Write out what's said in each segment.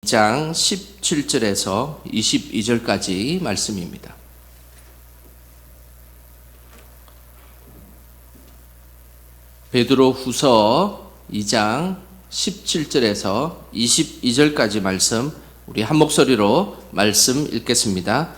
2장 17절에서 22절까지 말씀입니다. 베드로 후서 2장 17절에서 22절까지 말씀, 우리 한 목소리로 말씀 읽겠습니다.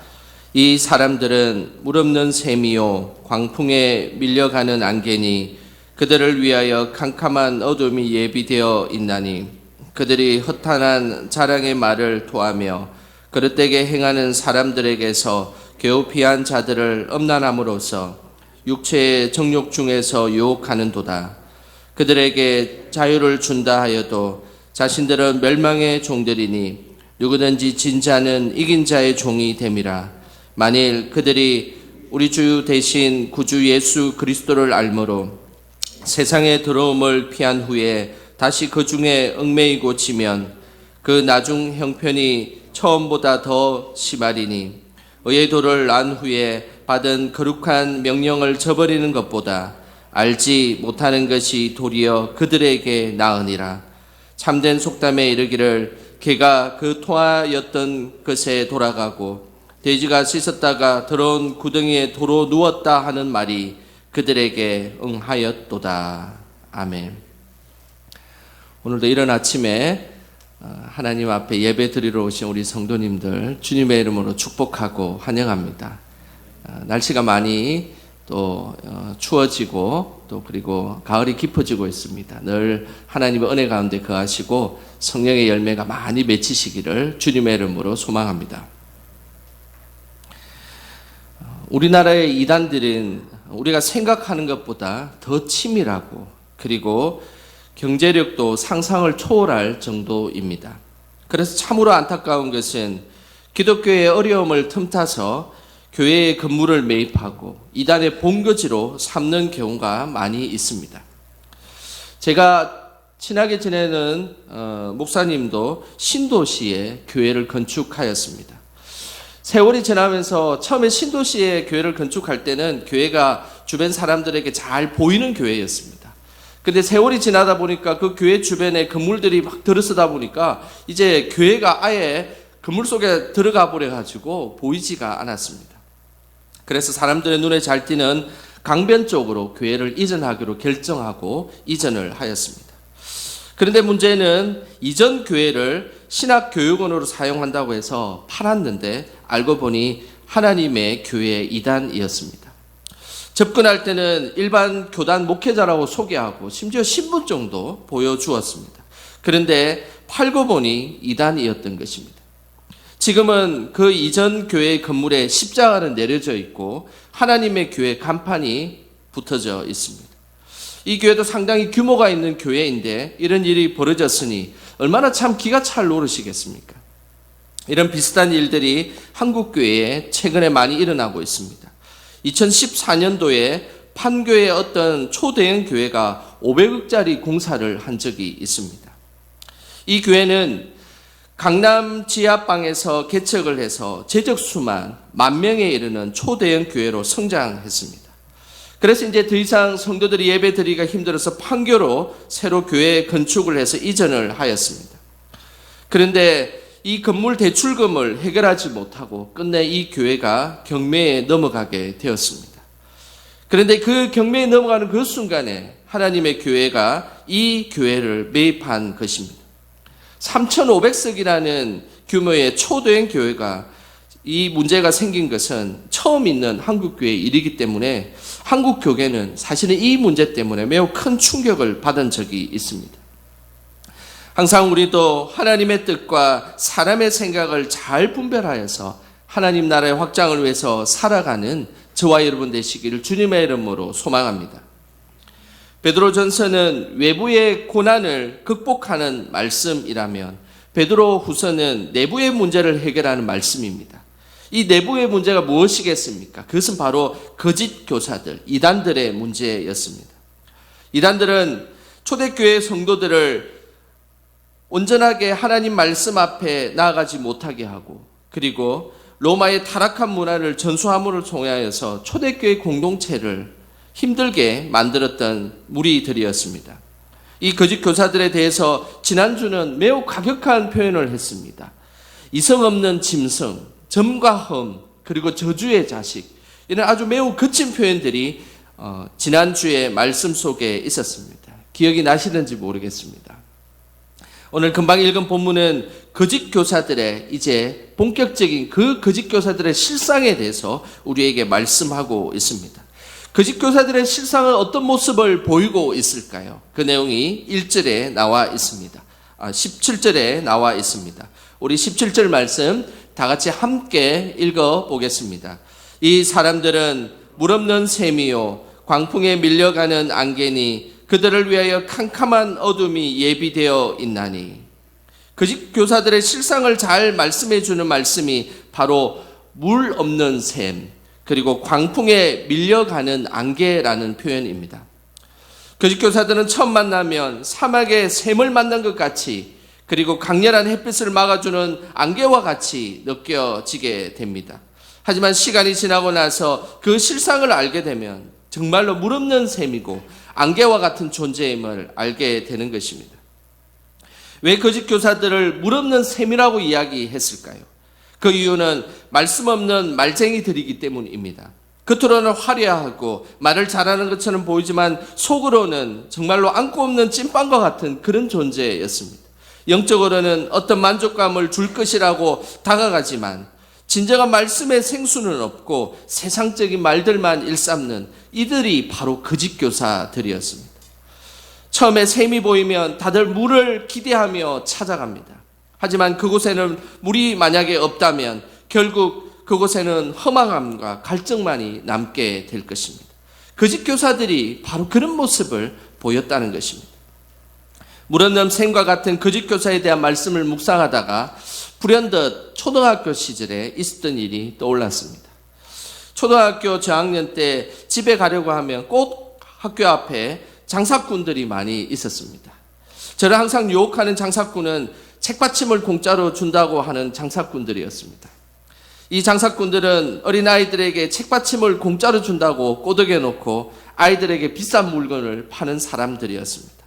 이 사람들은 물 없는 샘이요 광풍에 밀려가는 안개니 그들을 위하여 캄캄한 어둠이 예비되어 있나니 그들이 허탄한 자랑의 말을 토하며 그릇되게 행하는 사람들에게서 괴롭히한 자들을 엄난함으로써 육체의 정욕 중에서 유혹하는도다. 그들에게 자유를 준다 하여도 자신들은 멸망의 종들이니 누구든지 진 자는 이긴 자의 종이 됨이라. 만일 그들이 우리 주 대신 구주 예수 그리스도를 알므로 세상의 더러움을 피한 후에 다시 그 중에 얽매이고 지면 그 나중 형편이 처음보다 더 심하리니 의의 도를 난 후에 받은 거룩한 명령을 저버리는 것보다 알지 못하는 것이 도리어 그들에게 나으니라. 참된 속담에 이르기를 개가 그 토하였던 것에 돌아가고 돼지가 씻었다가 더러운 구덩이에 도로 누웠다 하는 말이 그들에게 응하였도다. 아멘. 오늘도 이른 아침에 하나님 앞에 예배 드리러 오신 우리 성도님들 주님의 이름으로 축복하고 환영합니다. 날씨가 많이 또 추워지고 또 그리고 가을이 깊어지고 있습니다. 늘 하나님의 은혜 가운데 거하시고 성령의 열매가 많이 맺히시기를 주님의 이름으로 소망합니다. 우리나라의 이단들은 우리가 생각하는 것보다 더 치밀하고 그리고 경제력도 상상을 초월할 정도입니다. 그래서 참으로 안타까운 것은 기독교의 어려움을 틈타서 교회의 건물을 매입하고 이단의 본거지로 삼는 경우가 많이 있습니다. 제가 친하게 지내는 목사님도 신도시에 교회를 건축하였습니다. 세월이 지나면서 처음에 신도시에 교회를 건축할 때는 교회가 주변 사람들에게 잘 보이는 교회였습니다. 근데 세월이 지나다 보니까 그 교회 주변에 건물들이 막 들어서다 보니까 이제 교회가 아예 건물 속에 들어가 버려가지고 보이지가 않았습니다. 그래서 사람들의 눈에 잘 띄는 강변 쪽으로 교회를 이전하기로 결정하고 이전을 하였습니다. 그런데 문제는 이전 교회를 신학교육원으로 사용한다고 해서 팔았는데 알고 보니 하나님의 교회 이단이었습니다. 접근할 때는 일반 교단 목회자라고 소개하고 심지어 신분증도 보여주었습니다. 그런데 팔고 보니 이단이었던 것입니다. 지금은 그 이전 교회 건물에 십자가는 내려져 있고 하나님의 교회 간판이 붙어져 있습니다. 이 교회도 상당히 규모가 있는 교회인데 이런 일이 벌어졌으니 얼마나 참 기가 찰 노릇이겠습니까? 이런 비슷한 일들이 한국 교회에 최근에 많이 일어나고 있습니다. 2014년도에 판교의 어떤 초대형 교회가 500억짜리 공사를 한 적이 있습니다. 이 교회는 강남 지하방에서 개척을 해서 재적수만 10,000명에 이르는 초대형 교회로 성장했습니다. 그래서 이제 더 이상 성도들이 예배 드리기가 힘들어서 판교로 새로 교회 건축을 해서 이전을 하였습니다. 그런데 이 건물 대출금을 해결하지 못하고 끝내 이 교회가 경매에 넘어가게 되었습니다. 그런데 그 경매에 넘어가는 그 순간에 하나님의 교회가 이 교회를 매입한 것입니다. 3,500석이라는 규모의 초대형 교회가 이 문제가 생긴 것은 처음 있는 한국교회의 일이기 때문에 한국교회는 사실은 이 문제 때문에 매우 큰 충격을 받은 적이 있습니다. 항상 우리도 하나님의 뜻과 사람의 생각을 잘 분별하여서 하나님 나라의 확장을 위해서 살아가는 저와 여러분 되시기를 주님의 이름으로 소망합니다. 베드로전서는 외부의 고난을 극복하는 말씀이라면 베드로후서는 내부의 문제를 해결하는 말씀입니다. 이 내부의 문제가 무엇이겠습니까? 그것은 바로 거짓 교사들, 이단들의 문제였습니다. 이단들은 초대교회 성도들을 온전하게 하나님 말씀 앞에 나아가지 못하게 하고 그리고 로마의 타락한 문화를 전수함으로 통하여서 초대교회 공동체를 힘들게 만들었던 무리들이었습니다. 이 거짓 교사들에 대해서 지난주는 매우 과격한 표현을 했습니다. 이성 없는 짐승, 점과 흠, 그리고 저주의 자식, 이런 아주 매우 거친 표현들이 지난주의 말씀 속에 있었습니다. 기억이 나시는지 모르겠습니다. 오늘 금방 읽은 본문은 거짓 교사들의 이제 본격적인 그 거짓 교사들의 실상에 대해서 우리에게 말씀하고 있습니다. 거짓 교사들의 실상은 어떤 모습을 보이고 있을까요? 그 내용이 1절에 나와 있습니다. 17절에 나와 있습니다. 우리 17절 말씀 다 같이 함께 읽어 보겠습니다. 이 사람들은 물 없는 샘이요 광풍에 밀려가는 안개니 그들을 위하여 캄캄한 어둠이 예비되어 있나니. 거짓 교사들의 실상을 잘 말씀해 주는 말씀이 바로 물 없는 샘, 그리고 광풍에 밀려가는 안개라는 표현입니다. 거짓 교사들은 처음 만나면 사막의 샘을 만난 것 같이, 그리고 강렬한 햇빛을 막아주는 안개와 같이 느껴지게 됩니다. 하지만 시간이 지나고 나서 그 실상을 알게 되면 정말로 물 없는 샘이고 안개와 같은 존재임을 알게 되는 것입니다. 왜 거짓 교사들을 물 없는 샘이라고 이야기했을까요? 그 이유는 말씀 없는 말쟁이들이기 때문입니다. 겉으로는 화려하고 말을 잘하는 것처럼 보이지만 속으로는 정말로 안고 없는 찐빵과 같은 그런 존재였습니다. 영적으로는 어떤 만족감을 줄 것이라고 다가가지만 진정한 말씀의 생수는 없고 세상적인 말들만 일삼는 이들이 바로 거짓 교사들이었습니다. 처음에 샘이 보이면 다들 물을 기대하며 찾아갑니다. 하지만 그곳에는 물이 만약에 없다면 결국 그곳에는 허망함과 갈증만이 남게 될 것입니다. 거짓 교사들이 바로 그런 모습을 보였다는 것입니다. 물 없는 샘과 같은 거짓 교사에 대한 말씀을 묵상하다가 불현듯 초등학교 시절에 있었던 일이 떠올랐습니다. 초등학교 저학년 때 집에 가려고 하면 꼭 학교 앞에 장사꾼들이 많이 있었습니다. 저를 항상 유혹하는 장사꾼은 책받침을 공짜로 준다고 하는 장사꾼들이었습니다. 이 장사꾼들은 어린아이들에게 책받침을 공짜로 준다고 꼬드겨 놓고 아이들에게 비싼 물건을 파는 사람들이었습니다.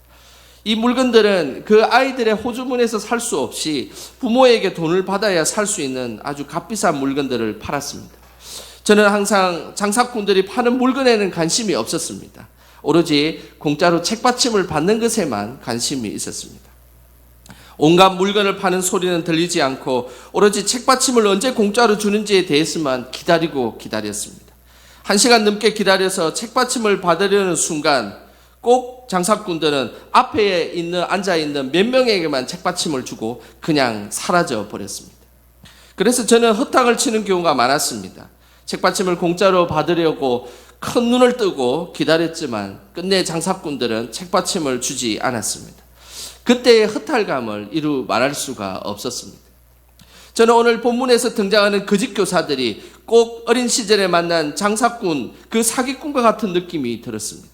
이 물건들은 그 아이들의 호주머니에서 살 수 없이 부모에게 돈을 받아야 살 수 있는 아주 값비싼 물건들을 팔았습니다. 저는 항상 장사꾼들이 파는 물건에는 관심이 없었습니다. 오로지 공짜로 책받침을 받는 것에만 관심이 있었습니다. 온갖 물건을 파는 소리는 들리지 않고 오로지 책받침을 언제 공짜로 주는지에 대해서만 기다렸습니다. 1시간 넘게 기다려서 책받침을 받으려는 순간 꼭 장사꾼들은 앞에 앉아있는 몇 명에게만 책받침을 주고 그냥 사라져 버렸습니다. 그래서 저는 허탕을 치는 경우가 많았습니다. 책받침을 공짜로 받으려고 큰 눈을 뜨고 기다렸지만 끝내 장사꾼들은 책받침을 주지 않았습니다. 그때의 허탈감을 이루 말할 수가 없었습니다. 저는 오늘 본문에서 등장하는 거짓 교사들이 꼭 어린 시절에 만난 장사꾼, 그 사기꾼과 같은 느낌이 들었습니다.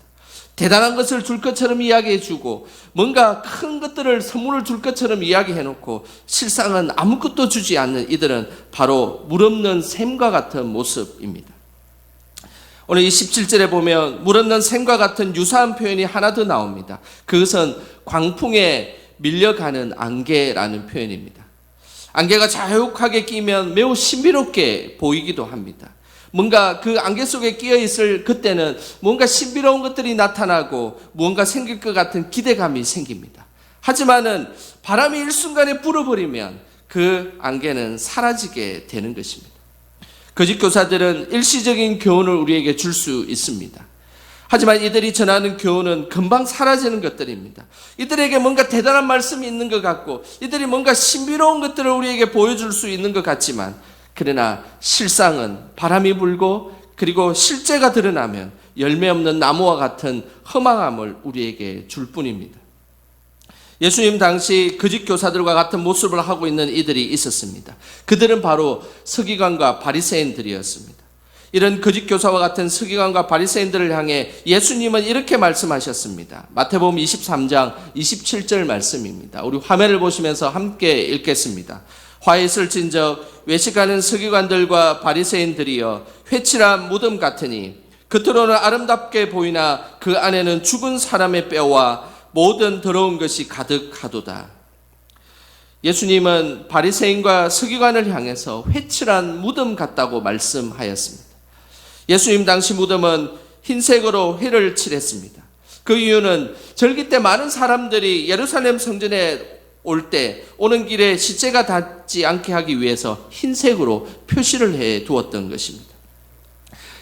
대단한 것을 줄 것처럼 이야기해주고 뭔가 큰 것들을 선물을 줄 것처럼 이야기해놓고 실상은 아무것도 주지 않는 이들은 바로 물 없는 샘과 같은 모습입니다. 오늘 이 17절에 보면 물 없는 샘과 같은 유사한 표현이 하나 더 나옵니다. 그것은 광풍에 밀려가는 안개라는 표현입니다. 안개가 자욱하게 끼면 매우 신비롭게 보이기도 합니다. 뭔가 그 안개 속에 끼어 있을 그때는 뭔가 신비로운 것들이 나타나고 무언가 생길 것 같은 기대감이 생깁니다. 하지만은 바람이 일순간에 불어버리면 그 안개는 사라지게 되는 것입니다. 거짓 교사들은 일시적인 교훈을 우리에게 줄 수 있습니다. 하지만 이들이 전하는 교훈은 금방 사라지는 것들입니다. 이들에게 뭔가 대단한 말씀이 있는 것 같고 이들이 뭔가 신비로운 것들을 우리에게 보여줄 수 있는 것 같지만 그러나 실상은 바람이 불고 그리고 실제가 드러나면 열매 없는 나무와 같은 허망함을 우리에게 줄 뿐입니다. 예수님 당시 거짓 교사들과 같은 모습을 하고 있는 이들이 있었습니다. 그들은 바로 서기관과 바리새인들이었습니다. 이런 거짓 교사와 같은 서기관과 바리새인들을 향해 예수님은 이렇게 말씀하셨습니다. 마태복음 23장 27절 말씀입니다. 우리 화면을 보시면서 함께 읽겠습니다. 화에 있을진적 외식하는 서기관들과 바리새인들이여 회칠한 무덤 같으니 겉으로는 아름답게 보이나 그 안에는 죽은 사람의 뼈와 모든 더러운 것이 가득하도다. 예수님은 바리새인과 서기관을 향해서 회칠한 무덤 같다고 말씀하였습니다. 예수님 당시 무덤은 흰색으로 회를 칠했습니다. 그 이유는 절기 때 많은 사람들이 예루살렘 성전에 올 때 오는 길에 시체가 닿지 않게 하기 위해서 흰색으로 표시를 해 두었던 것입니다.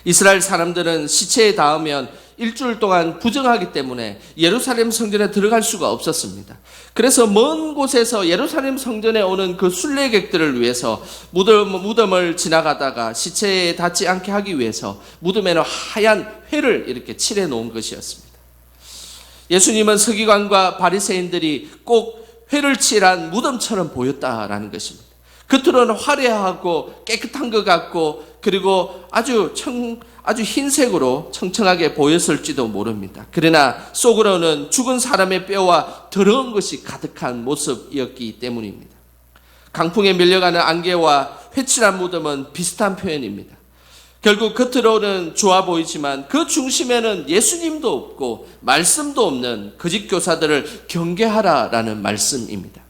이스라엘 사람들은 시체에 닿으면 일주일 동안 부정하기 때문에 예루살렘 성전에 들어갈 수가 없었습니다. 그래서 먼 곳에서 예루살렘 성전에 오는 그 순례객들을 위해서 무덤을 지나가다가 시체에 닿지 않게 하기 위해서 무덤에는 하얀 회를 이렇게 칠해 놓은 것이었습니다. 예수님은 서기관과 바리새인들이 꼭 회를 칠한 무덤처럼 보였다라는 것입니다. 겉으로는 화려하고 깨끗한 것 같고 그리고 아주 흰색으로 청청하게 보였을지도 모릅니다. 그러나 속으로는 죽은 사람의 뼈와 더러운 것이 가득한 모습이었기 때문입니다. 강풍에 밀려가는 안개와 회칠한 무덤은 비슷한 표현입니다. 결국 겉으로는 좋아 보이지만 그 중심에는 예수님도 없고 말씀도 없는 거짓 교사들을 경계하라라는 말씀입니다.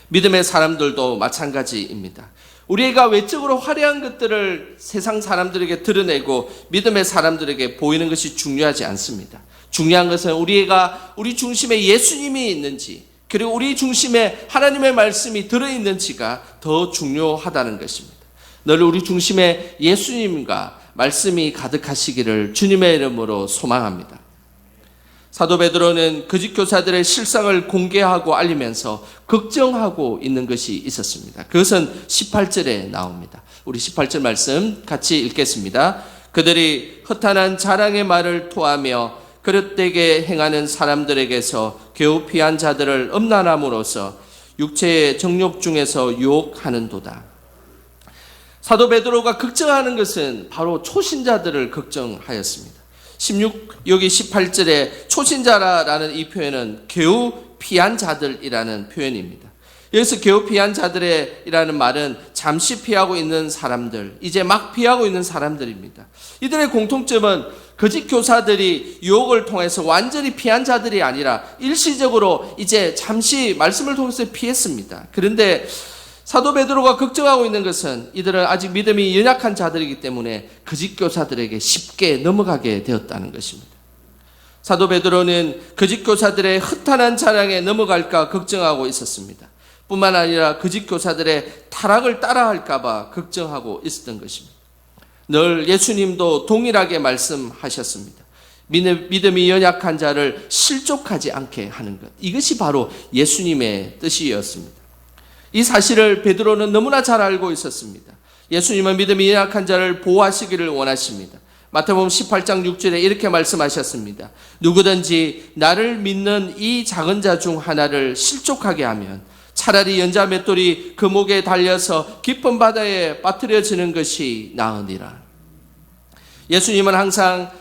믿음의 사람들도 마찬가지입니다. 우리가 외적으로 화려한 것들을 세상 사람들에게 드러내고 믿음의 사람들에게 보이는 것이 중요하지 않습니다. 중요한 것은 우리 중심에 예수님이 있는지 그리고 우리 중심에 하나님의 말씀이 들어있는지가 더 중요하다는 것입니다. 늘 우리 중심에 예수님과 말씀이 가득하시기를 주님의 이름으로 소망합니다. 사도 베드로는 거짓 교사들의 실상을 공개하고 알리면서 걱정하고 있는 것이 있었습니다. 그것은 18절에 나옵니다. 우리 18절 말씀 같이 읽겠습니다. 그들이 허탄한 자랑의 말을 토하며 그릇되게 행하는 사람들에게서 겨우 피한 자들을 음란함으로써 육체의 정욕 중에서 유혹하는도다. 사도 베드로가 걱정하는 것은 바로 초신자들을 걱정하였습니다. 여기 18절에 초신자라는 이 표현은 겨우 피한 자들이라는 표현입니다. 여기서 겨우 피한 자들이라는 말은 잠시 피하고 있는 사람들, 이제 막 피하고 있는 사람들입니다. 이들의 공통점은 거짓 교사들이 유혹을 통해서 완전히 피한 자들이 아니라 일시적으로 이제 잠시 말씀을 통해서 피했습니다. 그런데 사도 베드로가 걱정하고 있는 것은 이들은 아직 믿음이 연약한 자들이기 때문에 거짓 교사들에게 쉽게 넘어가게 되었다는 것입니다. 사도 베드로는 거짓 교사들의 허탄한 자랑에 넘어갈까 걱정하고 있었습니다. 뿐만 아니라 거짓 교사들의 타락을 따라할까 봐 걱정하고 있었던 것입니다. 늘 예수님도 동일하게 말씀하셨습니다. 믿음이 연약한 자를 실족하지 않게 하는 것, 이것이 바로 예수님의 뜻이었습니다. 이 사실을 베드로는 너무나 잘 알고 있었습니다. 예수님은 믿음이 연약한 자를 보호하시기를 원하십니다. 마태복음 18장 6절에 이렇게 말씀하셨습니다. 누구든지 나를 믿는 이 작은 자 중 하나를 실족하게 하면 차라리 연자 맷돌이 그 목에 달려서 깊은 바다에 빠뜨려지는 것이 나으니라. 예수님은 항상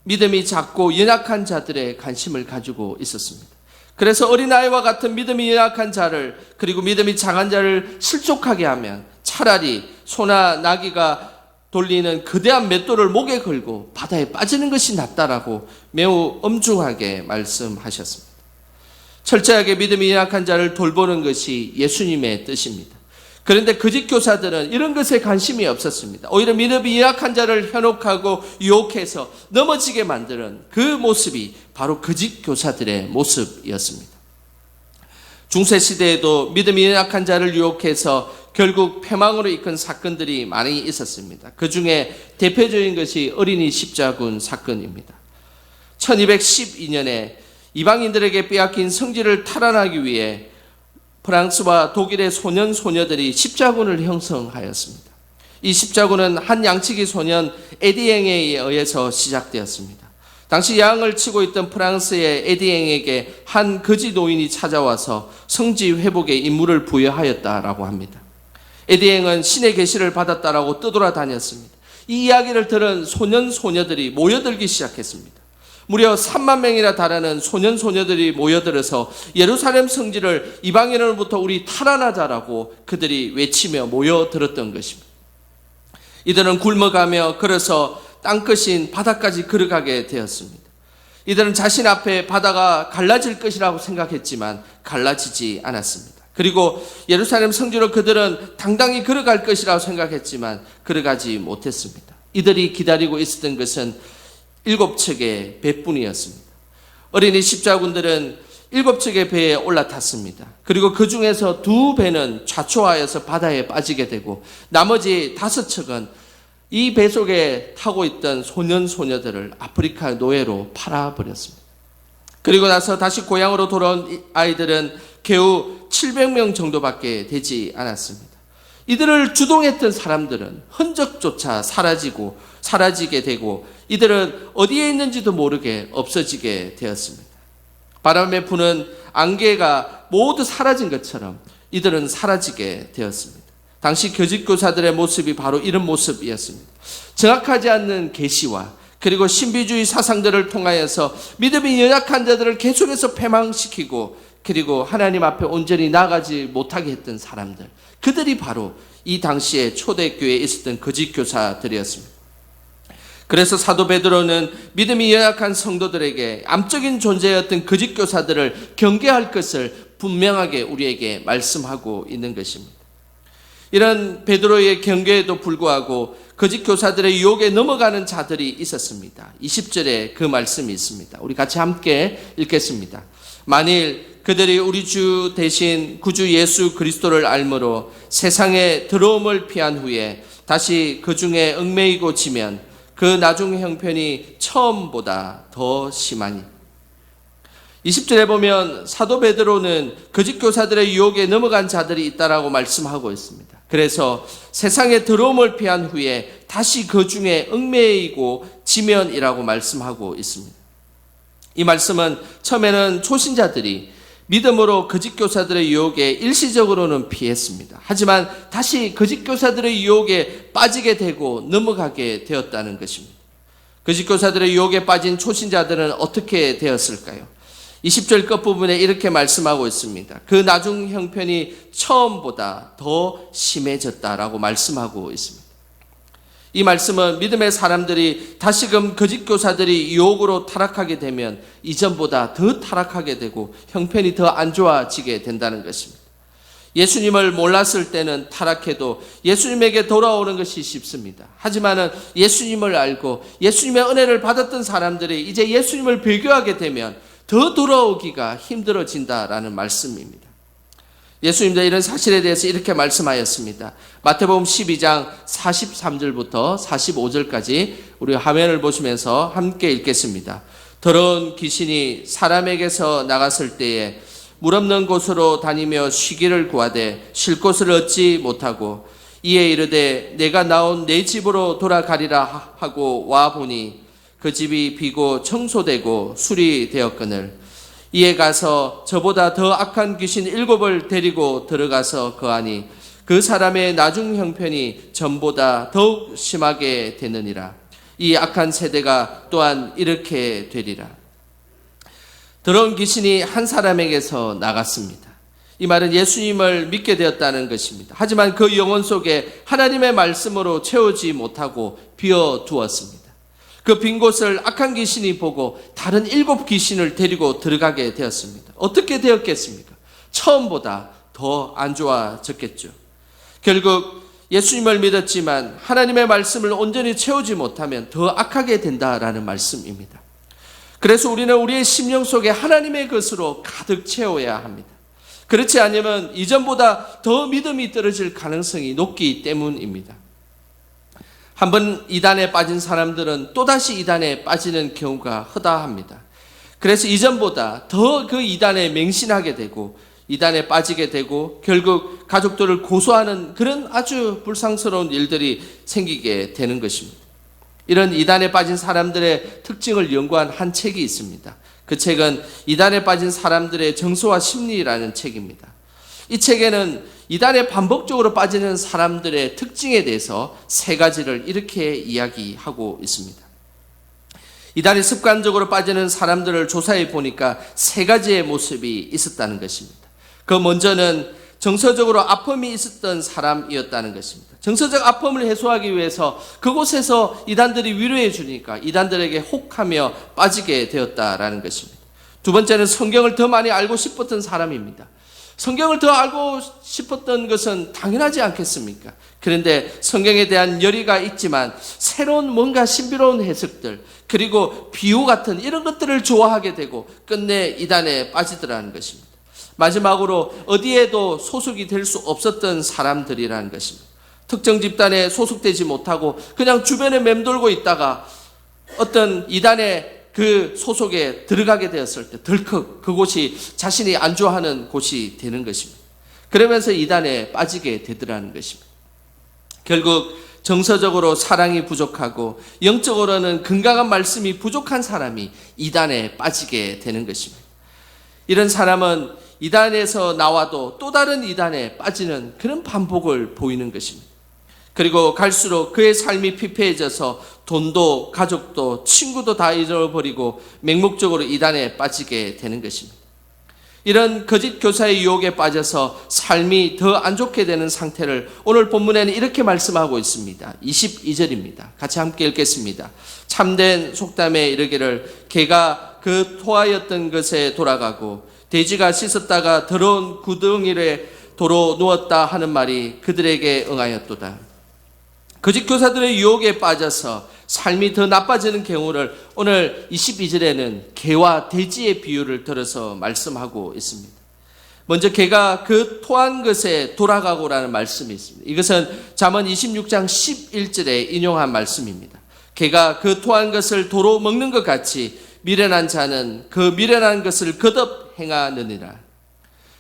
믿음이 작고 연약한 자들의 관심을 가지고 있었습니다. 그래서 어린아이와 같은 믿음이 연약한 자를 그리고 믿음이 작은 자를 실족하게 하면 차라리 소나 나귀가 돌리는 거대한 맷돌을 목에 걸고 바다에 빠지는 것이 낫다라고 매우 엄중하게 말씀하셨습니다. 철저하게 믿음이 연약한 자를 돌보는 것이 예수님의 뜻입니다. 그런데 거짓 교사들은 이런 것에 관심이 없었습니다. 오히려 믿음이 연약한 자를 현혹하고 유혹해서 넘어지게 만드는 그 모습이 바로 거짓 교사들의 모습이었습니다. 중세시대에도 믿음이 연약한 자를 유혹해서 결국 패망으로 이끈 사건들이 많이 있었습니다. 그 중에 대표적인 것이 어린이 십자군 사건입니다. 1212년에 이방인들에게 빼앗긴 성지를 탈환하기 위해 프랑스와 독일의 소년 소녀들이 십자군을 형성하였습니다. 이 십자군은 한 양치기 소년 에디앵에 의해서 시작되었습니다. 당시 야항을 치고 있던 프랑스의 에디앵에게 한 거지 노인이 찾아와서 성지 회복의 임무를 부여하였다라고 합니다. 에디앵은 신의 계시를 받았다라고 떠돌아다녔습니다. 이 이야기를 들은 소년 소녀들이 모여들기 시작했습니다. 무려 3만 명이나 달하는 소년 소녀들이 모여들어서 예루살렘 성지를 이방인으로부터 우리 탈환하자라고 그들이 외치며 모여들었던 것입니다. 이들은 굶어가며 걸어서 땅끝인 바다까지 걸어가게 되었습니다. 이들은 자신 앞에 바다가 갈라질 것이라고 생각했지만 갈라지지 않았습니다. 그리고 예루살렘 성지로 그들은 당당히 걸어갈 것이라고 생각했지만 걸어가지 못했습니다. 이들이 기다리고 있었던 것은 7척의 배뿐이었습니다. 어린이 십자군들은 7척의 배에 올라탔습니다. 그리고 그 중에서 2배는 좌초하여서 바다에 빠지게 되고 나머지 5척은 이 배 속에 타고 있던 소년 소녀들을 아프리카 노예로 팔아버렸습니다. 그리고 나서 다시 고향으로 돌아온 아이들은 겨우 700명 정도밖에 되지 않았습니다. 이들을 주동했던 사람들은 흔적조차 사라지게 되고 이들은 어디에 있는지도 모르게 없어지게 되었습니다. 바람에 부는 안개가 모두 사라진 것처럼 이들은 사라지게 되었습니다. 당시 교직교사들의 모습이 바로 이런 모습이었습니다. 정확하지 않는 계시와 그리고 신비주의 사상들을 통하여서 믿음이 연약한 자들을 계속해서 패망시키고 그리고 하나님 앞에 온전히 나가지 못하게 했던 사람들, 그들이 바로 이 당시에 초대교회에 있었던 거짓교사들이었습니다. 그래서 사도 베드로는 믿음이 연약한 성도들에게 암적인 존재였던 거짓교사들을 경계할 것을 분명하게 우리에게 말씀하고 있는 것입니다. 이런 베드로의 경계에도 불구하고 거짓 교사들의 유혹에 넘어가는 자들이 있었습니다. 20절에 그 말씀이 있습니다. 우리 같이 함께 읽겠습니다. 만일 그들이 우리 주 대신 구주 예수 그리스도를 알므로 세상의 더러움을 피한 후에 다시 그 중에 얽매이고 지면 그 나중 형편이 처음보다 더 심하니. 20절에 보면 사도 베드로는 거짓 교사들의 유혹에 넘어간 자들이 있다라고 말씀하고 있습니다. 그래서 세상의 더러움을 피한 후에 다시 그 중에 얽매이고 지면이라고 말씀하고 있습니다. 이 말씀은 처음에는 초신자들이 믿음으로 거짓 교사들의 유혹에 일시적으로는 피했습니다. 하지만 다시 거짓 교사들의 유혹에 빠지게 되고 넘어가게 되었다는 것입니다. 거짓 교사들의 유혹에 빠진 초신자들은 어떻게 되었을까요? 20절 끝부분에 이렇게 말씀하고 있습니다. 그 나중 형편이 처음보다 더 심해졌다라고 말씀하고 있습니다. 이 말씀은 믿음의 사람들이 다시금 거짓 교사들이 유혹으로 타락하게 되면 이전보다 더 타락하게 되고 형편이 더 안 좋아지게 된다는 것입니다. 예수님을 몰랐을 때는 타락해도 예수님에게 돌아오는 것이 쉽습니다. 하지만 예수님을 알고 예수님의 은혜를 받았던 사람들이 이제 예수님을 배교하게 되면 더 돌아오기가 힘들어진다라는 말씀입니다. 예수님도 이런 사실에 대해서 이렇게 말씀하였습니다. 마태복음 12장 43절부터 45절까지 우리 화면을 보시면서 함께 읽겠습니다. 더러운 귀신이 사람에게서 나갔을 때에 물 없는 곳으로 다니며 쉬기를 구하되 쉴 곳을 얻지 못하고 이에 이르되 내가 나온 내 집으로 돌아가리라 하고 와 보니 그 집이 비고 청소되고 수리되었거늘 이에 가서 저보다 더 악한 귀신 7을 데리고 들어가서 거하니 그 사람의 나중 형편이 전보다 더욱 심하게 되느니라. 이 악한 세대가 또한 이렇게 되리라. 더러운 귀신이 한 사람에게서 나갔습니다. 이 말은 예수님을 믿게 되었다는 것입니다. 하지만 그 영혼 속에 하나님의 말씀으로 채우지 못하고 비워두었습니다. 그 빈 곳을 악한 귀신이 보고 다른 7 귀신을 데리고 들어가게 되었습니다. 어떻게 되었겠습니까? 처음보다 더 안 좋아졌겠죠. 결국 예수님을 믿었지만 하나님의 말씀을 온전히 채우지 못하면 더 악하게 된다라는 말씀입니다. 그래서 우리는 우리의 심령 속에 하나님의 것으로 가득 채워야 합니다. 그렇지 않으면 이전보다 더 믿음이 떨어질 가능성이 높기 때문입니다. 한번 이단에 빠진 사람들은 또다시 이단에 빠지는 경우가 허다합니다. 그래서 이전보다 더 그 이단에 맹신하게 되고 이단에 빠지게 되고 결국 가족들을 고소하는 그런 아주 불상스러운 일들이 생기게 되는 것입니다. 이런 이단에 빠진 사람들의 특징을 연구한 한 책이 있습니다. 그 책은 이단에 빠진 사람들의 정서와 심리라는 책입니다. 이 책에는 이단에 반복적으로 빠지는 사람들의 특징에 대해서 3가지를 이렇게 이야기하고 있습니다. 이단에 습관적으로 빠지는 사람들을 조사해 보니까 3가지의 모습이 있었다는 것입니다. 그 먼저는 정서적으로 아픔이 있었던 사람이었다는 것입니다. 정서적 아픔을 해소하기 위해서 그곳에서 이단들이 위로해 주니까 이단들에게 혹하며 빠지게 되었다라는 것입니다. 두 번째는 성경을 더 많이 알고 싶었던 사람입니다. 성경을 더 알고 싶었던 것은 당연하지 않겠습니까? 그런데 성경에 대한 열의가 있지만 새로운 뭔가 신비로운 해석들 그리고 비유 같은 이런 것들을 좋아하게 되고 끝내 이단에 빠지더라는 것입니다. 마지막으로 어디에도 소속이 될 수 없었던 사람들이라는 것입니다. 특정 집단에 소속되지 못하고 그냥 주변에 맴돌고 있다가 어떤 이단의 그 소속에 들어가게 되었을 때 덜컥 그곳이 자신이 안주하는 곳이 되는 것입니다. 그러면서 이단에 빠지게 되더라는 것입니다. 결국 정서적으로 사랑이 부족하고 영적으로는 건강한 말씀이 부족한 사람이 이단에 빠지게 되는 것입니다. 이런 사람은 이단에서 나와도 또 다른 이단에 빠지는 그런 반복을 보이는 것입니다. 그리고 갈수록 그의 삶이 피폐해져서 돈도 가족도 친구도 다 잃어버리고 맹목적으로 이단에 빠지게 되는 것입니다. 이런 거짓 교사의 유혹에 빠져서 삶이 더 안 좋게 되는 상태를 오늘 본문에는 이렇게 말씀하고 있습니다. 22절입니다. 같이 함께 읽겠습니다. 참된 속담에 이르기를 개가 그 토하였던 것에 돌아가고 돼지가 씻었다가 더러운 구덩이에 도로 누웠다 하는 말이 그들에게 응하였도다. 거짓 교사들의 유혹에 빠져서 삶이 더 나빠지는 경우를 오늘 22절에는 개와 돼지의 비유를 들어서 말씀하고 있습니다. 먼저 개가 그 토한 것에 돌아가고라는 말씀이 있습니다. 이것은 잠언 26장 11절에 인용한 말씀입니다. 개가 그 토한 것을 도로 먹는 것 같이 미련한 자는 그 미련한 것을 거듭 행하느니라.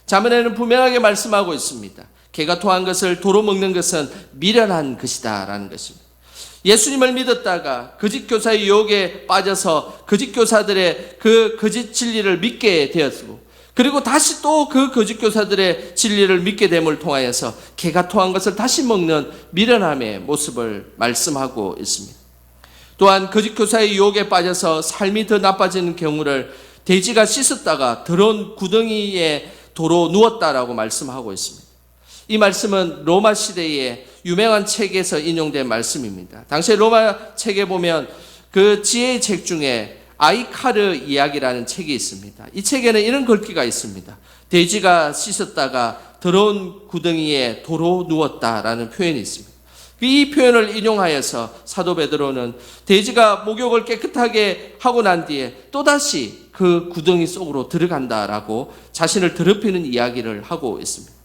잠언에는 분명하게 말씀하고 있습니다. 개가 토한 것을 도로 먹는 것은 미련한 것이다 라는 것입니다. 예수님을 믿었다가 거짓 교사의 유혹에 빠져서 거짓 교사들의 그 거짓 진리를 믿게 되었고 그리고 다시 또 그 거짓 교사들의 진리를 믿게 됨을 통하여서 개가 토한 것을 다시 먹는 미련함의 모습을 말씀하고 있습니다. 또한 거짓 교사의 유혹에 빠져서 삶이 더 나빠지는 경우를 돼지가 씻었다가 더러운 구덩이에 도로 누웠다라고 말씀하고 있습니다. 이 말씀은 로마 시대의 유명한 책에서 인용된 말씀입니다. 당시 로마 책에 보면 그 지혜의 책 중에 아이카르 이야기라는 책이 있습니다. 이 책에는 이런 글귀가 있습니다. 돼지가 씻었다가 더러운 구덩이에 도로 누웠다라는 표현이 있습니다. 이 표현을 인용하여서 사도 베드로는 돼지가 목욕을 깨끗하게 하고 난 뒤에 또다시 그 구덩이 속으로 들어간다라고 자신을 더럽히는 이야기를 하고 있습니다.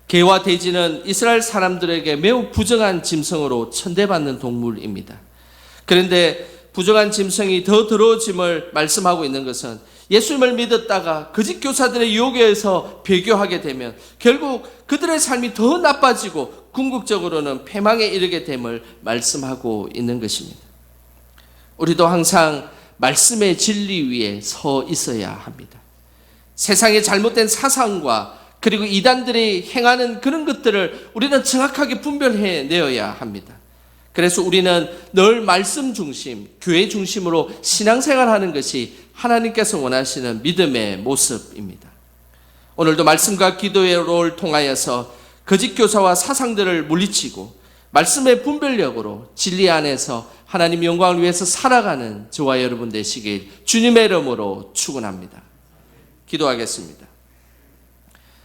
개와 돼지는 이스라엘 사람들에게 매우 부정한 짐승으로 천대받는 동물입니다. 그런데 부정한 짐승이 더 더러워짐을 말씀하고 있는 것은 예수님을 믿었다가 거짓 교사들의 유혹에 의해서 배교하게 되면 결국 그들의 삶이 더 나빠지고 궁극적으로는 패망에 이르게 됨을 말씀하고 있는 것입니다. 우리도 항상 말씀의 진리 위에 서 있어야 합니다. 세상의 잘못된 사상과 그리고 이단들이 행하는 그런 것들을 우리는 정확하게 분별해 내어야 합니다. 그래서 우리는 늘 말씀 중심, 교회 중심으로 신앙생활하는 것이 하나님께서 원하시는 믿음의 모습입니다. 오늘도 말씀과 기도를 통하여서 거짓 교사와 사상들을 물리치고 말씀의 분별력으로 진리 안에서 하나님 영광을 위해서 살아가는 저와 여러분 되시길 주님의 이름으로 축원합니다. 기도하겠습니다.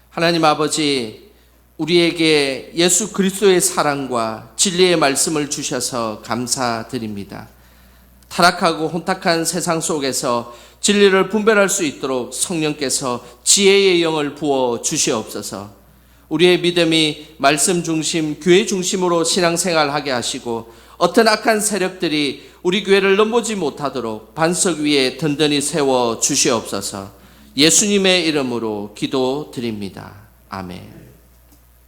하나님 아버지, 우리에게 예수 그리스도의 사랑과 진리의 말씀을 주셔서 감사드립니다. 타락하고 혼탁한 세상 속에서 진리를 분별할 수 있도록 성령께서 지혜의 영을 부어 주시옵소서. 우리의 믿음이 말씀 중심, 교회 중심으로 신앙생활하게 하시고 어떤 악한 세력들이 우리 교회를 넘보지 못하도록 반석 위에 든든히 세워 주시옵소서. 예수님의 이름으로 기도드립니다. 아멘.